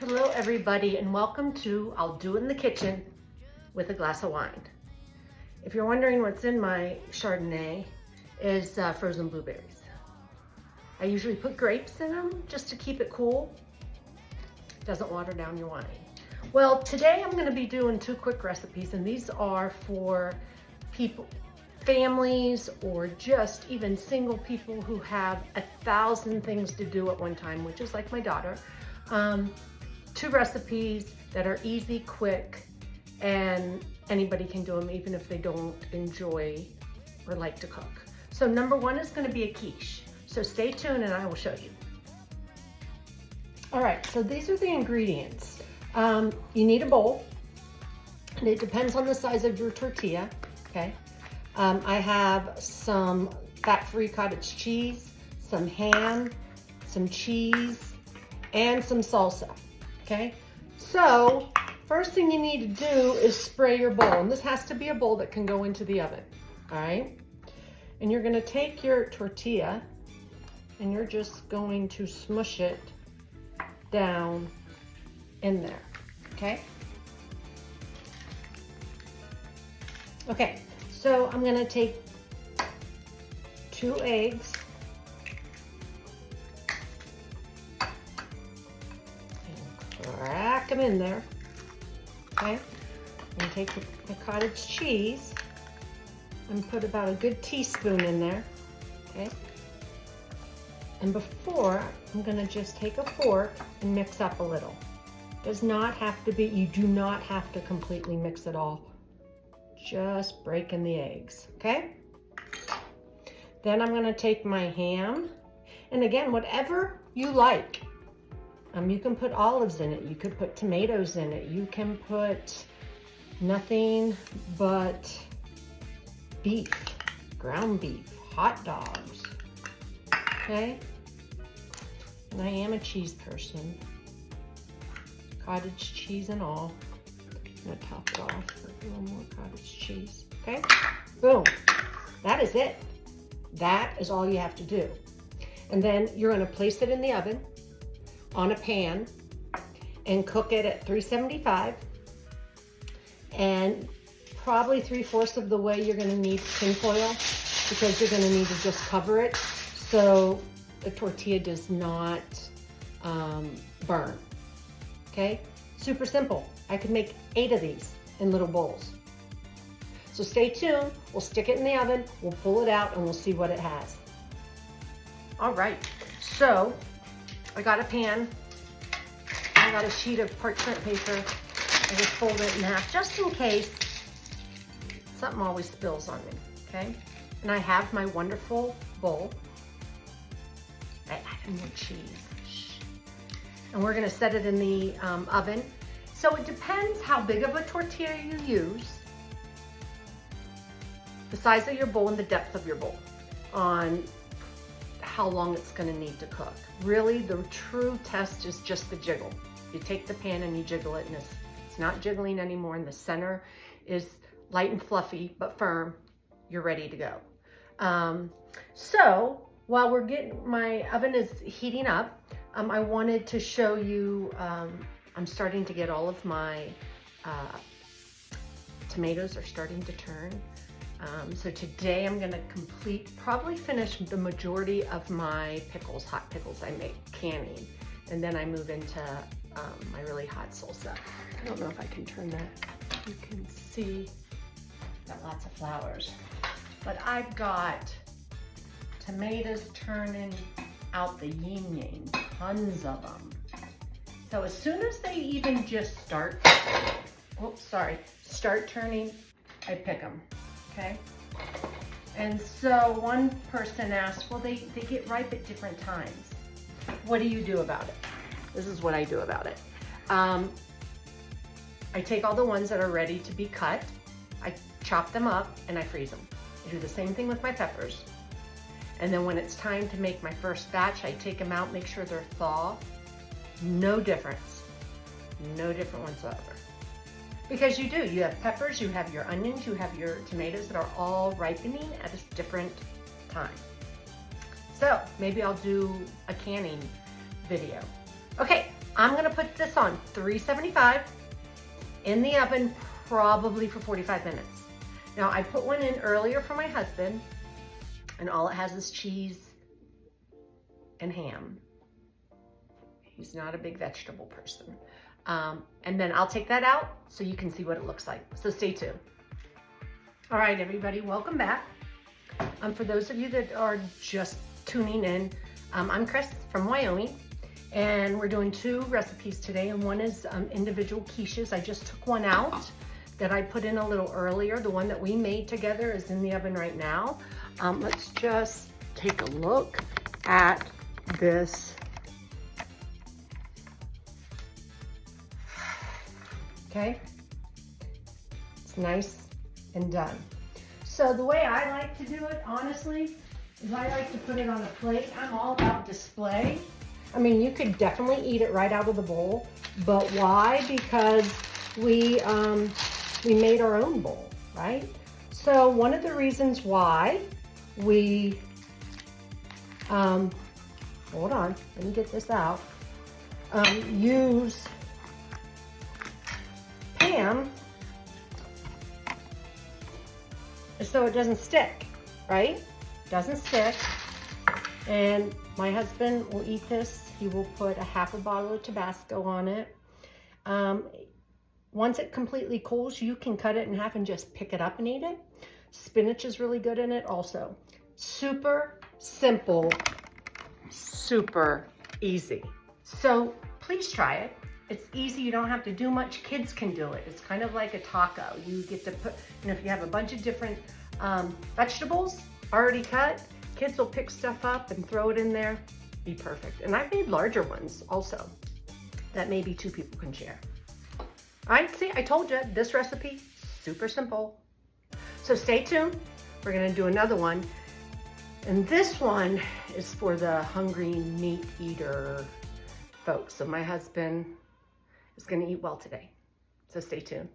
Hello everybody and welcome to I'll Do It in the Kitchen with a Glass of Wine. If you're wondering what's in my Chardonnay is frozen blueberries. I usually put grapes in them just to keep it cool. Doesn't water down your wine. Well, today I'm going to be doing two quick recipes, and these are for people, families, or just even single people who have 1,000 things to do at one time, which is like my daughter. Two recipes that are easy, quick, and anybody can do them even if they don't enjoy or like to cook. So number one is going to be a quiche. So stay tuned and I will show you. All right, so these are the ingredients. You need a bowl, and it depends on the size of your tortilla, okay? I have some fat-free cottage cheese, some ham, some cheese, and some salsa. Okay, so first thing you need to do is spray your bowl, and this has to be a bowl that can go into the oven. All right, and you're going to take your tortilla and you're just going to smush it down in there. Okay, so I'm going to take 2 eggs. Crack them in there, okay? And take the cottage cheese and put about a good teaspoon in there, okay? And before, I'm gonna just take a fork and mix up a little. Does not have to be, you do not have to completely mix it all. Just breaking the eggs, okay? Then I'm gonna take my ham, and again, whatever you like. You can put olives in it, you could put tomatoes in it, you can put nothing but beef, ground beef, hot dogs, okay? And I am a cheese person, cottage cheese and all. I'm gonna top it off with a little more cottage cheese, okay? Boom, that is it. That is all you have to do. And then you're gonna place it in the oven on a pan and cook it at 375, and probably 3/4 of the way you're going to need tin foil because you're going to need to just cover it so the tortilla does not burn. Okay, super simple. I could make 8 of these in little bowls. So stay tuned, we'll stick it in the oven, we'll pull it out, and we'll see what it has. All right, so I got a pan, I got a sheet of parchment paper, I just fold it in half just in case something always spills on me, okay? And I have my wonderful bowl. I added more cheese. And we're gonna set it in the oven. So it depends how big of a tortilla you use, the size of your bowl and the depth of your bowl on how long it's going to need to cook. Really, the true test is just the jiggle. You take the pan and you jiggle it, and it's not jiggling anymore, and the center is light and fluffy but firm. You're ready to go. So while my oven is heating up, I wanted to show you, I'm starting to get all of my tomatoes are starting to turn. So today I'm gonna probably finish the majority of my pickles, hot pickles I make, canning. And then I move into my really hot salsa. I don't know if I can turn that. You can see, got lots of flowers. But I've got tomatoes turning out the yin yang, tons of them. So as soon as they even just start turning, I pick them. Okay, and so one person asked, well, they get ripe at different times. What do you do about it? This is what I do about it. I take all the ones that are ready to be cut, I chop them up, and I freeze them. I do the same thing with my peppers. And then when it's time to make my first batch, I take them out, make sure they're thaw. No difference whatsoever. Because you have peppers, you have your onions, you have your tomatoes that are all ripening at a different time. So maybe I'll do a canning video. Okay, I'm gonna put this on 375 in the oven, probably for 45 minutes. Now I put one in earlier for my husband, and all it has is cheese and ham. He's not a big vegetable person. And then I'll take that out so you can see what it looks like. So stay tuned. All right, everybody, welcome back. For those of you that are just tuning in, I'm Chris from Wyoming, and we're doing 2 recipes today, and one is individual quiches. I just took one out that I put in a little earlier. The one that we made together is in the oven right now. Let's just take a look at this. Okay, it's nice and done. So the way I like to do it, honestly, is I like to put it on a plate. I'm all about display. I mean, you could definitely eat it right out of the bowl, but why? Because we made our own bowl, right? So one of the reasons why we, hold on, let me get this out, use Pam so it doesn't stick, right? Doesn't stick. And my husband will eat this. He will put a half a bottle of Tabasco on it. Once it completely cools, you can cut it in half and just pick it up and eat it. Spinach is really good in it also. Super simple, super easy. So please try it. It's easy, you don't have to do much. Kids can do it. It's kind of like a taco. You get to put, if you have a bunch of different vegetables already cut, kids will pick stuff up and throw it in there. Be perfect. And I've made larger ones also that maybe 2 people can share. All right, see, I told you, this recipe, super simple. So stay tuned. We're gonna do another one. And this one is for the hungry meat eater folks. So my husband is gonna eat well today. So stay tuned.